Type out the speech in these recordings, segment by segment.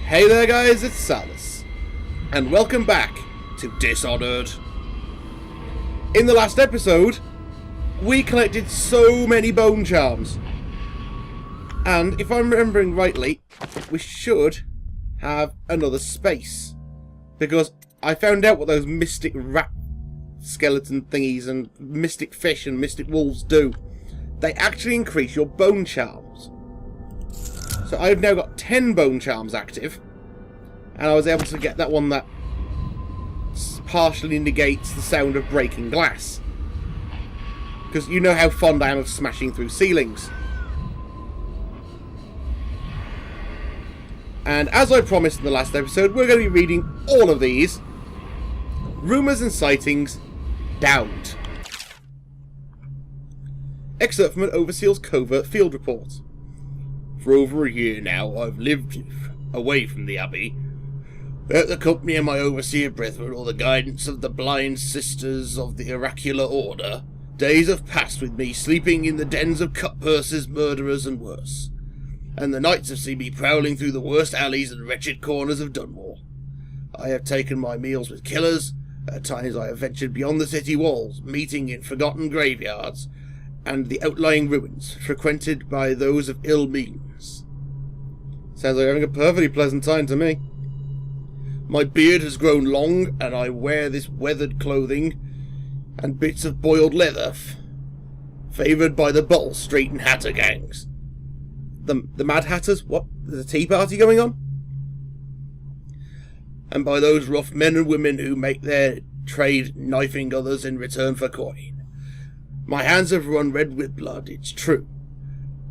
Hey there guys, it's Salis, and welcome back to Dishonored. In the last episode, we collected so many bone charms, and if I'm remembering rightly, we should have another space, because I found out what those mystic rat skeleton thingies and mystic fish and mystic wolves do. They actually increase your bone charms. So I've now got 10 bone charms active, and I was able to get that one that partially negates the sound of breaking glass. Because you know how fond I am of smashing through ceilings. And as I promised in the last episode, we're going to be reading all of these. Rumours and Sightings, DAUD. Excerpt from an Overseal's Covert Field Report. For over a year now, I've lived away from the Abbey. Without the company of my overseer brethren or the guidance of the blind sisters of the oracular order, days have passed with me sleeping in the dens of cutpurses, murderers, and worse. And the nights have seen me prowling through the worst alleys and wretched corners of Dunwall. I have taken my meals with killers. At times I have ventured beyond the city walls, meeting in forgotten graveyards and the outlying ruins, frequented by those of ill means. Sounds like having a perfectly pleasant time to me. My beard has grown long, and I wear this weathered clothing and bits of boiled leather, favoured by the Bottle Street and Hatter gangs. The Mad Hatters? What? There's a tea party going on? And by those rough men and women who make their trade knifing others in return for coin. My hands have run red with blood, it's true,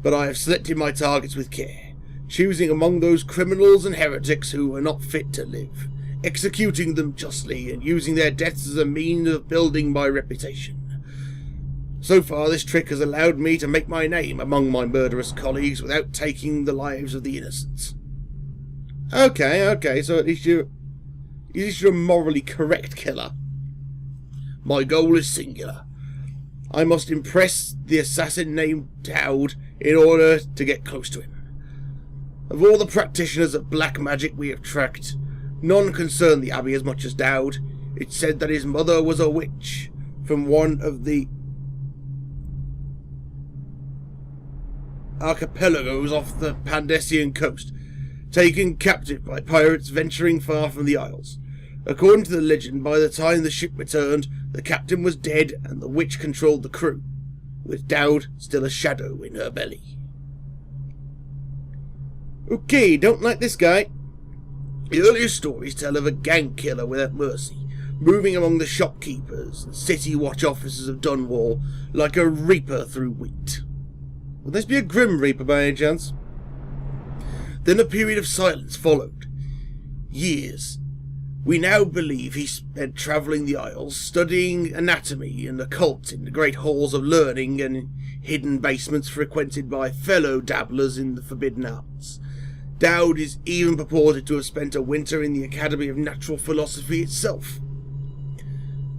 but I have selected my targets with care, choosing among those criminals and heretics who are not fit to live, executing them justly and using their deaths as a means of building my reputation. So far this trick has allowed me to make my name among my murderous colleagues without taking the lives of the innocents. Okay, so at least you're a morally correct killer. My goal is singular. I must impress the assassin named DAUD in order to get close to him. Of all the practitioners of black magic we have tracked, none concern the Abbey as much as DAUD. It's said that his mother was a witch from one of the archipelagos off the Pandesian coast, taken captive by pirates venturing far from the Isles. According to the legend, by the time the ship returned, the captain was dead and the witch controlled the crew, with DAUD still a shadow in her belly. Okay, don't like this guy. The earliest stories tell of a gang killer without mercy, moving among the shopkeepers and city watch officers of Dunwall like a reaper through wheat. Would this be a Grim Reaper by any chance? Then a period of silence followed. Years. We now believe he spent travelling the Isles, studying anatomy and occult in the great halls of learning and hidden basements frequented by fellow dabblers in the forbidden arts. DAUD is even purported to have spent a winter in the Academy of Natural Philosophy itself.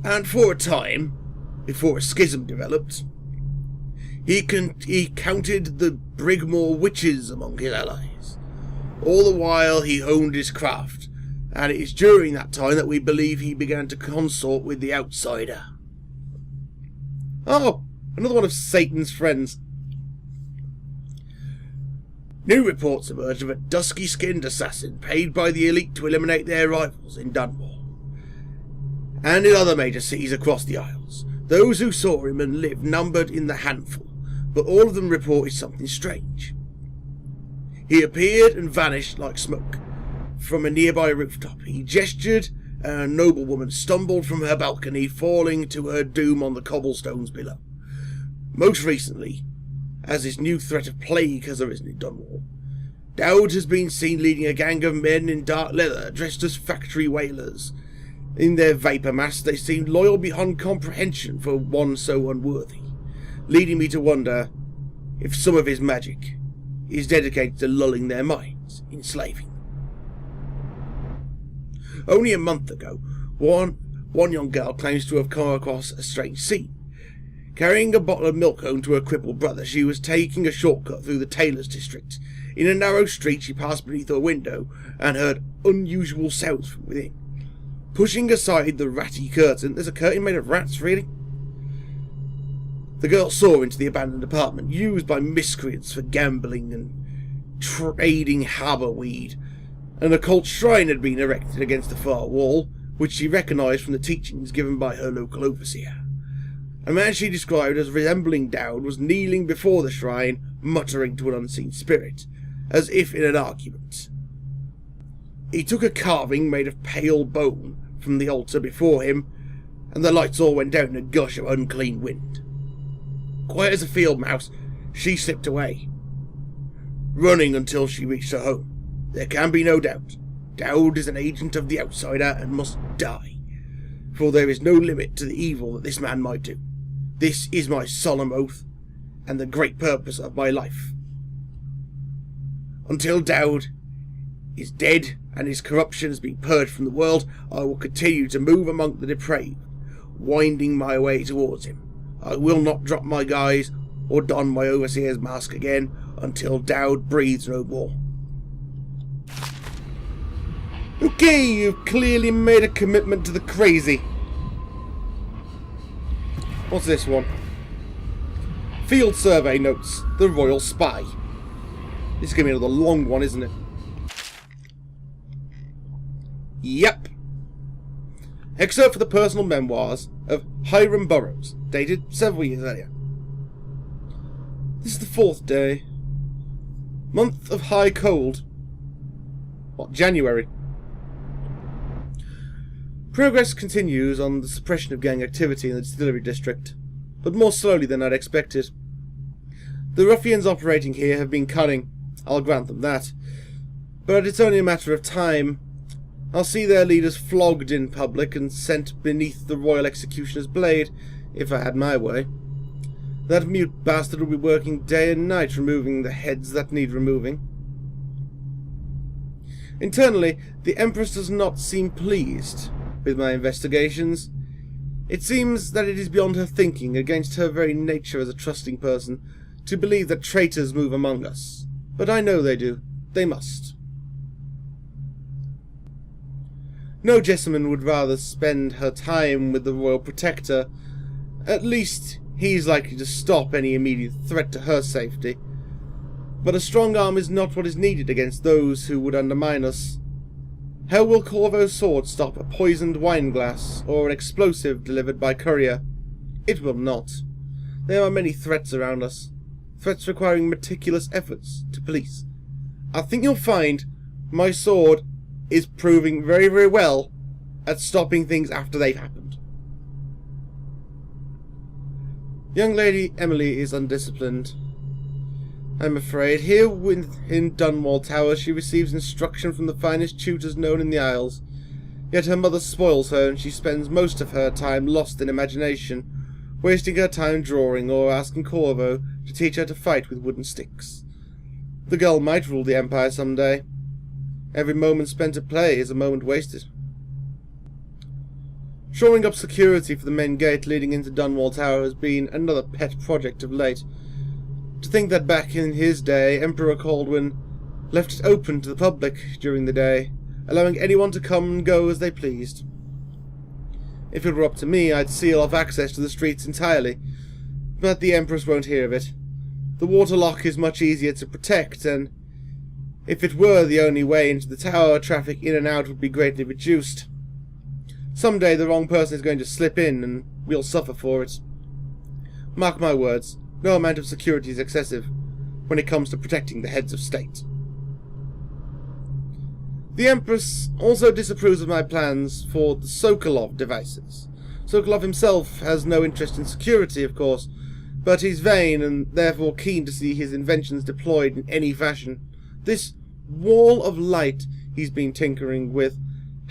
And for a time, before a schism developed, he counted the Brigmore witches among his allies. All the while he honed his craft, and it is during that time that we believe he began to consort with the outsider. Oh, another one of Satan's friends. New reports emerged of a dusky-skinned assassin paid by the elite to eliminate their rivals in Dunwall, and in other major cities across the Isles. Those who saw him and lived numbered in the handful, but all of them reported something strange. He appeared and vanished like smoke from a nearby rooftop. He gestured, and a noblewoman stumbled from her balcony, falling to her doom on the cobblestones below. Most recently, as this new threat of plague has arisen in Dunwall, DAUD has been seen leading a gang of men in dark leather, dressed as factory whalers. In their vapour mass, they seemed loyal beyond comprehension for one so unworthy, leading me to wonder if some of his magic is dedicated to lulling their minds, enslaving them. Only a month ago, one young girl claims to have come across a strange scene. Carrying a bottle of milk home to her crippled brother, she was taking a shortcut through the tailor's district. In a narrow street, she passed beneath her window and heard unusual sounds from within. Pushing aside the ratty curtain — there's a curtain made of rats, really? The girl saw into the abandoned apartment, used by miscreants for gambling and trading harbour weed. An occult shrine had been erected against the far wall, which she recognised from the teachings given by her local overseer. A man she described as resembling DAUD was kneeling before the shrine, muttering to an unseen spirit, as if in an argument. He took a carving made of pale bone from the altar before him, and the lights all went out in a gush of unclean wind. Quiet as a field mouse, she slipped away, running until she reached her home. There can be no doubt. DAUD is an agent of the outsider and must die, for there is no limit to the evil that this man might do. This is my solemn oath, and the great purpose of my life. Until DAUD is dead and his corruption has been purged from the world, I will continue to move among the depraved, winding my way towards him. I will not drop my guise or don my overseer's mask again until DAUD breathes no more. Okay, you've clearly made a commitment to the crazy. What's this one? Field survey notes. The Royal Spy. This is going to be another long one, isn't it? Yep. Excerpt for the personal memoirs of Hiram Burroughs, dated several years earlier. This is the 4th day. Month of high cold. What, January? Progress continues on the suppression of gang activity in the distillery district, but more slowly than I'd expected. The ruffians operating here have been cunning, I'll grant them that, but it's only a matter of time. I'll see their leaders flogged in public and sent beneath the royal executioner's blade, if I had my way. That mute bastard will be working day and night removing the heads that need removing. Internally, the Empress does not seem pleased with my investigations. It seems that it is beyond her thinking, against her very nature as a trusting person, to believe that traitors move among us. But I know they do. They must. No Jessamine would rather spend her time with the Royal Protector. At least he's likely to stop any immediate threat to her safety. But a strong arm is not what is needed against those who would undermine us. How will Corvo's sword stop a poisoned wine glass or an explosive delivered by courier? It will not. There are many threats around us, threats requiring meticulous efforts to police. I think you'll find my sword is proving very, very well at stopping things after they've happened. Young Lady Emily is undisciplined, I'm afraid. Here in Dunwall Tower she receives instruction from the finest tutors known in the Isles. Yet her mother spoils her, and she spends most of her time lost in imagination, wasting her time drawing or asking Corvo to teach her to fight with wooden sticks. The girl might rule the Empire some day. Every moment spent at play is a moment wasted. Shoring up security for the main gate leading into Dunwall Tower has been another pet project of late. To think that back in his day, Emperor Caldwin left it open to the public during the day, allowing anyone to come and go as they pleased. If it were up to me, I'd seal off access to the streets entirely, but the Empress won't hear of it. The water lock is much easier to protect, and if it were the only way into the tower, traffic in and out would be greatly reduced. Someday the wrong person is going to slip in, and we'll suffer for it. Mark my words. No amount of security is excessive when it comes to protecting the heads of state. The Empress also disapproves of my plans for the Sokolov devices. Sokolov himself has no interest in security, of course, but he's vain and therefore keen to see his inventions deployed in any fashion. This wall of light he's been tinkering with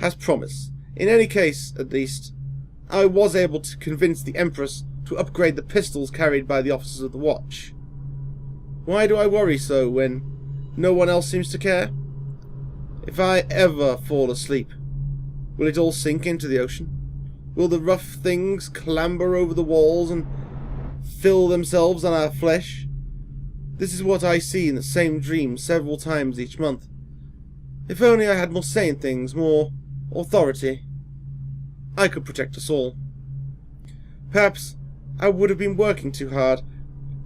has promise. In any case, at least, I was able to convince the Empress to upgrade the pistols carried by the officers of the watch. Why do I worry so when no one else seems to care? If I ever fall asleep, will it all sink into the ocean? Will the rough things clamber over the walls and fill themselves on our flesh. This is what I see in the same dream several times each month. If only I had more saying things, more authority, I could protect us all. Perhaps I would have been working too hard.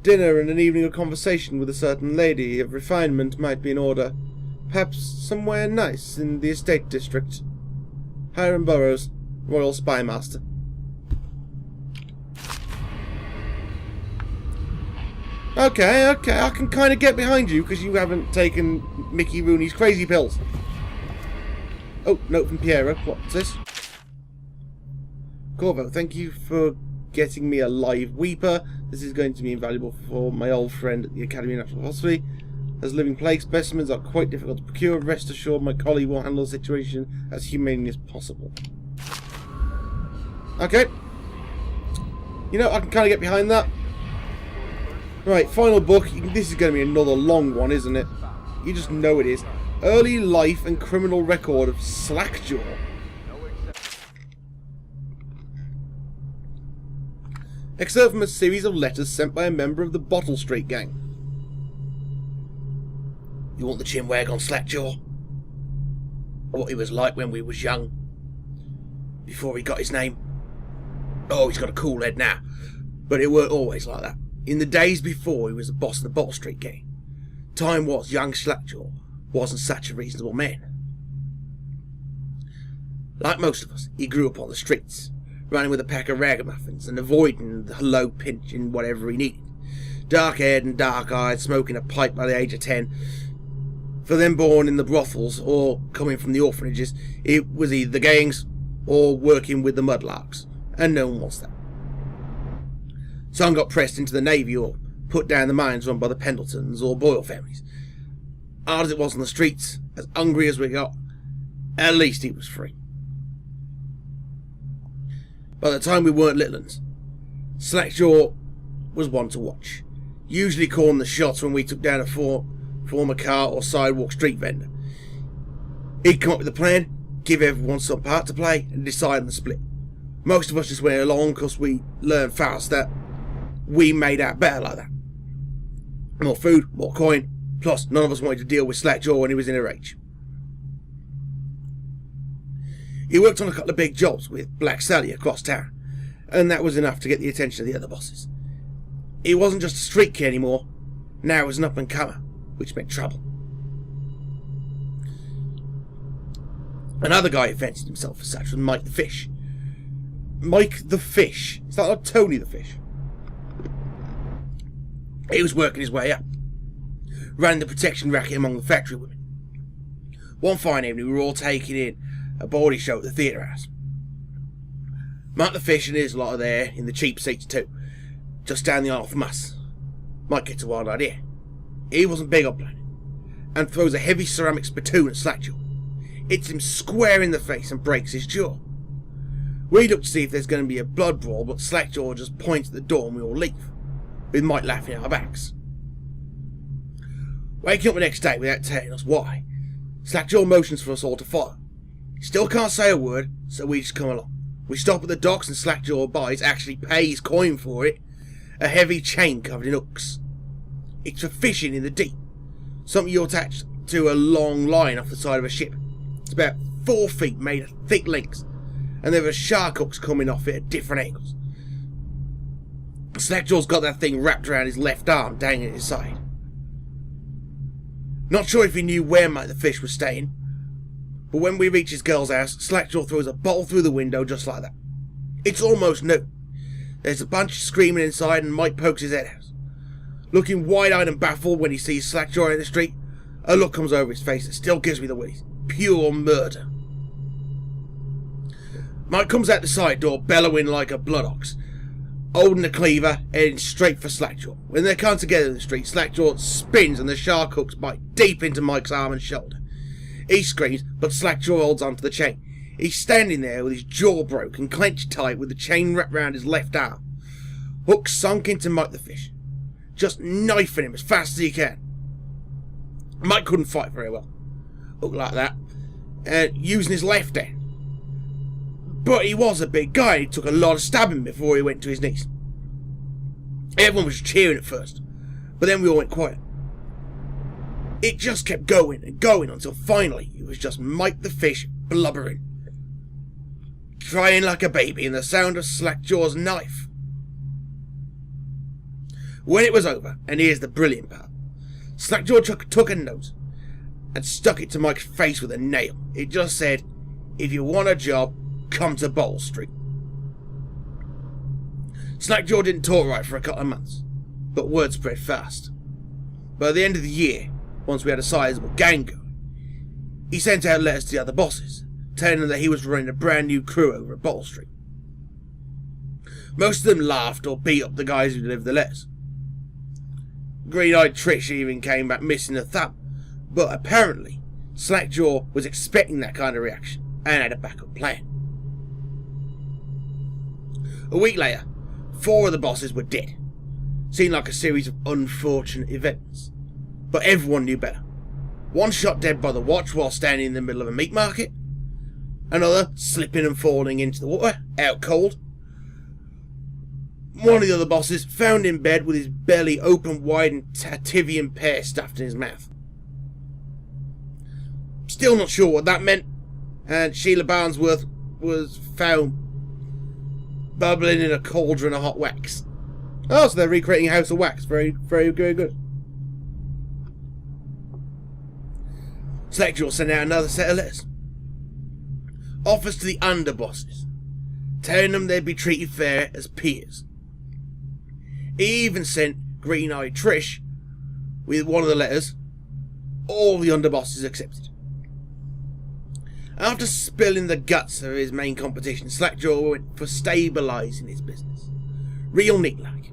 Dinner and an evening of conversation with a certain lady of refinement might be in order. Perhaps somewhere nice in the estate district. Hiram Burroughs, Royal Spy Master. Okay, I can kind of get behind you because you haven't taken Mickey Rooney's crazy pills. Oh, note from Piera. What's this? Corvo, thank you for getting me a live weeper. This is going to be invaluable for my old friend at the Academy of Natural Philosophy. As living plague specimens are quite difficult to procure, rest assured my colleague will handle the situation as humanely as possible. Okay. You know, I can kind of get behind that. Right, final book. This is going to be another long one, isn't it? You just know it is. Early Life and Criminal Record of SLACKJAW. Excerpt from a series of letters sent by a member of the Bottle Street Gang. You want the chinwag on SLACKJAW? What he was like when we was young. Before he got his name. Oh, he's got a cool head now. But it weren't always like that. In the days before he was the boss of the Bottle Street Gang, time was young SLACKJAW wasn't such a reasonable man. Like most of us, he grew up on the streets, running with a pack of ragamuffins and avoiding the low pinch in whatever he needed. Dark-haired and dark-eyed, smoking a pipe by the age of 10. For them born in the brothels or coming from the orphanages, it was either the gangs or working with the mudlarks, and no one wants that. Some got pressed into the Navy or put down the mines run by the Pendletons or Boyle families. Hard as it was on the streets, as hungry as we got, at least he was free. By the time we weren't little uns, SLACKJAW was one to watch, usually calling the shots when we took down a former car or sidewalk street vendor. He'd come up with a plan, give everyone some part to play, and decide on the split. Most of us just went along because we learned fast that we made out better like that. More food, more coin, plus none of us wanted to deal with SLACKJAW when he was in a rage. He worked on a couple of big jobs with Black Sally across town, and that was enough to get the attention of the other bosses. He wasn't just a street kid anymore, now he was an up-and-comer, which meant trouble. Another guy who fancied himself as such was Mike the Fish. Mike the Fish? Is that like Tony the Fish? He was working his way up, running the protection racket among the factory women. One fine evening we were all taking in a bawdy show at the theatre house. Mike the Fish and his lot are there in the cheap seats too, just down the aisle from us. Mike gets a wild idea. He wasn't big on planning, and throws a heavy ceramic spittoon at SLACKJAW. Hits him square in the face and breaks his jaw. We look to see if there's going to be a blood brawl, but SLACKJAW just points at the door and we all leave, with Mike laughing at our backs. Waking up the next day without telling us why, SLACKJAW motions for us all to follow. He still can't say a word, so we just come along. We stop at the docks and SLACKJAW buys, actually pays coin for it, a heavy chain covered in hooks. It's for fishing in the deep, something you attach to a long line off the side of a ship. It's about 4 feet made of thick links, and there are shark hooks coming off it at different angles. SLACKJAW's got that thing wrapped around his left arm, dangling at his side. Not sure if he knew where Mike the Fish was staying, but when we reach his girl's house, SLACKJAW throws a bottle through the window just like that. It's almost new. There's a bunch screaming inside and Mike pokes his head out. Looking wide-eyed and baffled when he sees SLACKJAW in the street, a look comes over his face that still gives me the willies. Pure murder. Mike comes out the side door bellowing like a blood ox, holding a cleaver, heading straight for SLACKJAW. When they come together in the street, SLACKJAW spins and the shark hooks bite deep into Mike's arm and shoulder. He screams, but SLACKJAW holds onto the chain. He's standing there with his jaw broke and clenched tight with the chain wrapped round his left arm. Hook sunk into Mike the Fish, just knifing him as fast as he can. Mike couldn't fight very well, Hook like that, using his left hand. But he was a big guy and he took a lot of stabbing before he went to his knees. Everyone was cheering at first, but then we all went quiet. It just kept going and going until finally it was just Mike the Fish blubbering, crying like a baby, and the sound of SLACKJAW's knife. When it was over, and here's the brilliant part, SLACKJAW took a note and stuck it to Mike's face with a nail. It just said, "If you want a job, come to Bowl Street." SLACKJAW didn't talk right for a couple of months, but word spread fast. By the end of the year, once we had a sizable gang going, he sent out letters to the other bosses, telling them that he was running a brand new crew over at Bowl Street. Most of them laughed or beat up the guys who delivered the letters. Green-eyed Trish even came back missing a thumb, but apparently SLACKJAW was expecting that kind of reaction and had a backup plan. A week later, 4 of the bosses were dead. Seemed like a series of unfortunate events, but everyone knew better. One shot dead by the watch while standing in the middle of a meat market. Another slipping and falling into the water, out cold. One of the other bosses found in bed with his belly open wide and Tativian pear stuffed in his mouth. Still not sure what that meant, and Sheila Barnsworth was found bubbling in a cauldron of hot wax. Oh, so they're recreating House of Wax. Very, very, very good. SLACKJAW sent out another set of letters. Offers to the underbosses, telling them they'd be treated fair as peers. He even sent Green-eyed Trish with one of the letters. All the underbosses accepted. After spilling the guts of his main competition, SLACKJAW went for stabilising his business. Real neat-like.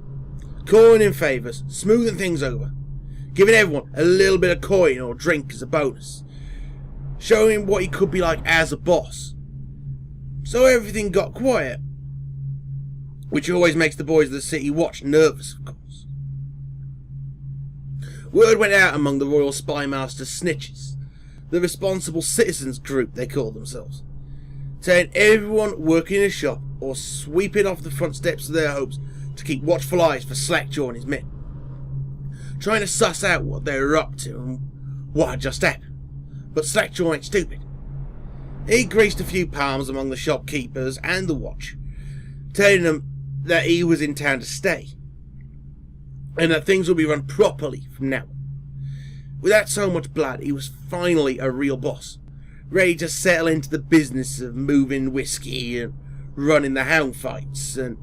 Calling in favours, smoothing things over, giving everyone a little bit of coin or drink as a bonus, showing what he could be like as a boss. So everything got quiet, which always makes the boys of the City Watch nervous, of course. Word went out among the Royal Spymaster snitches, the responsible citizens group they called themselves, telling everyone working in a shop or sweeping off the front steps of their homes to keep watchful eyes for SLACKJAW and his men, trying to suss out what they were up to and what had just happened. But SLACKJAW ain't stupid. He greased a few palms among the shopkeepers and the watch, telling them that he was in town to stay, and that things would be run properly from now on. Without so much blood, he was finally a real boss, ready to settle into the business of moving whiskey and running the hound fights and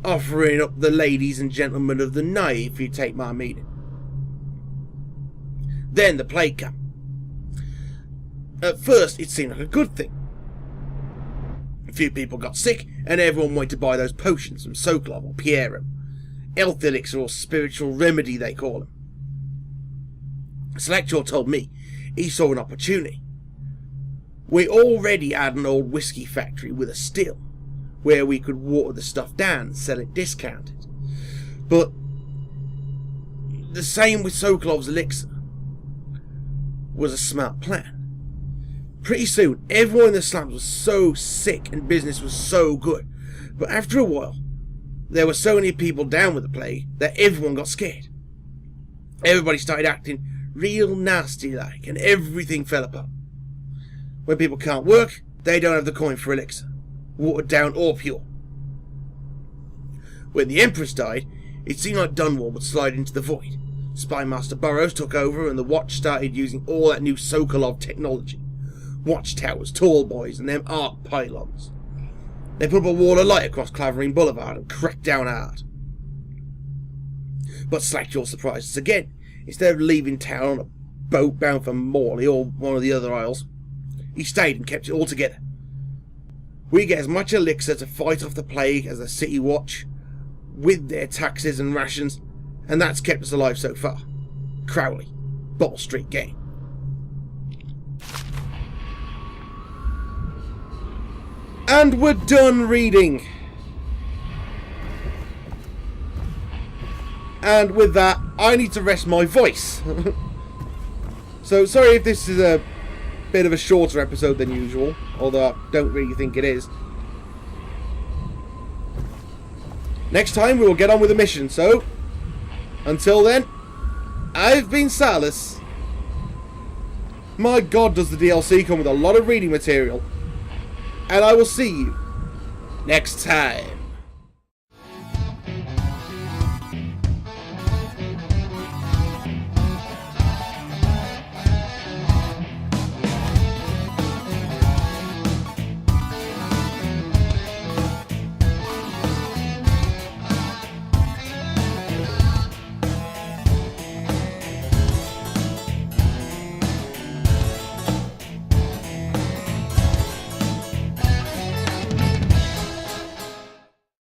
offering up the ladies and gentlemen of the night, if you take my meaning. Then the plague came. At first, it seemed like a good thing. A few people got sick, and everyone wanted to buy those potions from Sokolov or Piero. Health elixir or spiritual remedy, they call them. SLACKJAW told me he saw an opportunity. We already had an old whiskey factory with a still, where we could water the stuff down and sell it discounted. But the same with Sokolov's elixir was a smart plan. Pretty soon, everyone in the slums was so sick and business was so good. But after a while, there were so many people down with the plague that everyone got scared. Everybody started acting real nasty like, and everything fell apart. When people can't work, they don't have the coin for elixir, watered down or pure. When the Empress died, it seemed like Dunwall would slide into the void. Spymaster Burroughs took over, and the Watch started using all that new Sokolov technology. Watchtowers, tall boys, and them arc pylons. They put up a wall of light across Clavering Boulevard and cracked down hard. But SLACKJAW surprised us again. Instead of leaving town on a boat bound for Morley or one of the other isles, he stayed and kept it all together. We get as much elixir to fight off the plague as the City Watch, with their taxes and rations, and that's kept us alive so far. Crowley, Bowl Street Gang. And we're done reading. And with that, I need to rest my voice. So sorry if this is a bit of a shorter episode than usual, although I don't really think it is. Next time we will get on with the mission, so until then, I've been Salis. My god, does the DLC come with a lot of reading material. And I will see you next time.